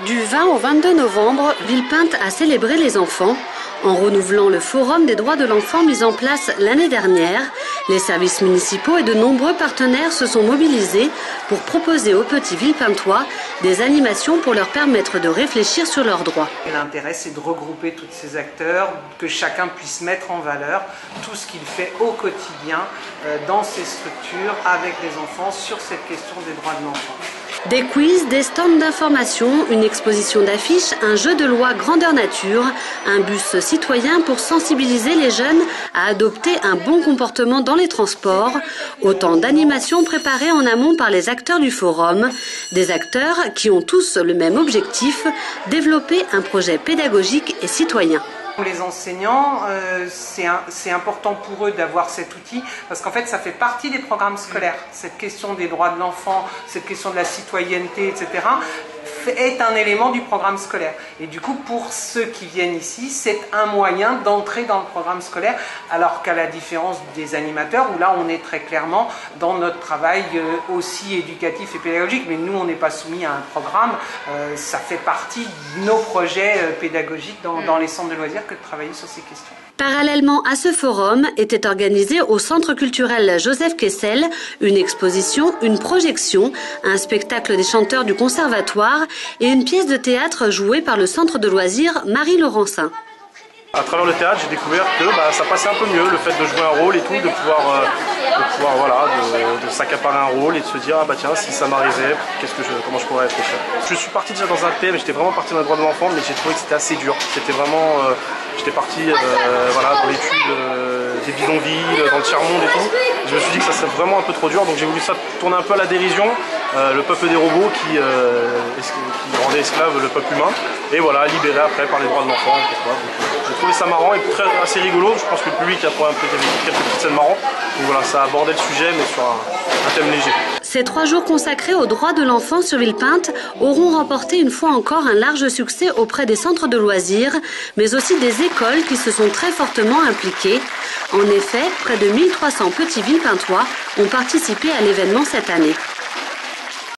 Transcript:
Du 20 au 22 novembre, Villepinte a célébré les enfants. En renouvelant le Forum des droits de l'enfant mis en place l'année dernière, les services municipaux et de nombreux partenaires se sont mobilisés pour proposer aux petits Villepintois des animations pour leur permettre de réfléchir sur leurs droits. L'intérêt, c'est de regrouper tous ces acteurs, que chacun puisse mettre en valeur tout ce qu'il fait au quotidien dans ses structures avec les enfants sur cette question des droits de l'enfant. Des quiz, des stands d'information, une exposition d'affiches, un jeu de loi grandeur nature, un bus citoyen pour sensibiliser les jeunes à adopter un bon comportement dans les transports. Autant d'animations préparées en amont par les acteurs du forum. Des acteurs qui ont tous le même objectif, développer un projet pédagogique et citoyen. Les enseignants, c'est important pour eux d'avoir cet outil parce qu'en fait ça fait partie des programmes scolaires. Cette question des droits de l'enfant, cette question de la citoyenneté, etc. est un élément du programme scolaire. Et du coup, pour ceux qui viennent ici, c'est un moyen d'entrer dans le programme scolaire, alors qu'à la différence des animateurs, où là on est très clairement dans notre travail aussi éducatif et pédagogique, mais nous on n'est pas soumis à un programme, ça fait partie de nos projets pédagogiques dans les centres de loisirs que de travailler sur ces questions. Parallèlement à ce forum, était organisée au Centre culturel Joseph Kessel une exposition, une projection, un spectacle des chanteurs du conservatoire et une pièce de théâtre jouée par le centre de loisirs Marie-Laurencin. À travers le théâtre, j'ai découvert que ça passait un peu mieux, le fait de jouer un rôle et tout, de pouvoir s'accaparer un rôle et de se dire tiens, si ça m'arrivait, comment je pourrais réfléchir. Je suis parti déjà dans un thème, j'étais vraiment parti dans le droit de l'enfant, mais j'ai trouvé que c'était assez dur. C'était vraiment, j'étais parti dans l'étude des bidonvilles, dans le tiers-monde et tout. Je me suis dit que ça serait vraiment un peu trop dur, donc j'ai voulu ça tourner un peu à la dérision, le peuple des robots qui rendait esclave le peuple humain, et voilà, libéré après par les droits de l'enfant. J'ai trouvé ça marrant et assez rigolo. Je pense que le public a trouvé quelques petites scènes marrantes. Donc voilà, ça abordait le sujet, mais sur un thème léger. Ces 3 jours consacrés aux droits de l'enfant sur Villepinte auront remporté une fois encore un large succès auprès des centres de loisirs, mais aussi des écoles qui se sont très fortement impliquées. En effet, près de 1300 petits Villepintois ont participé à l'événement cette année.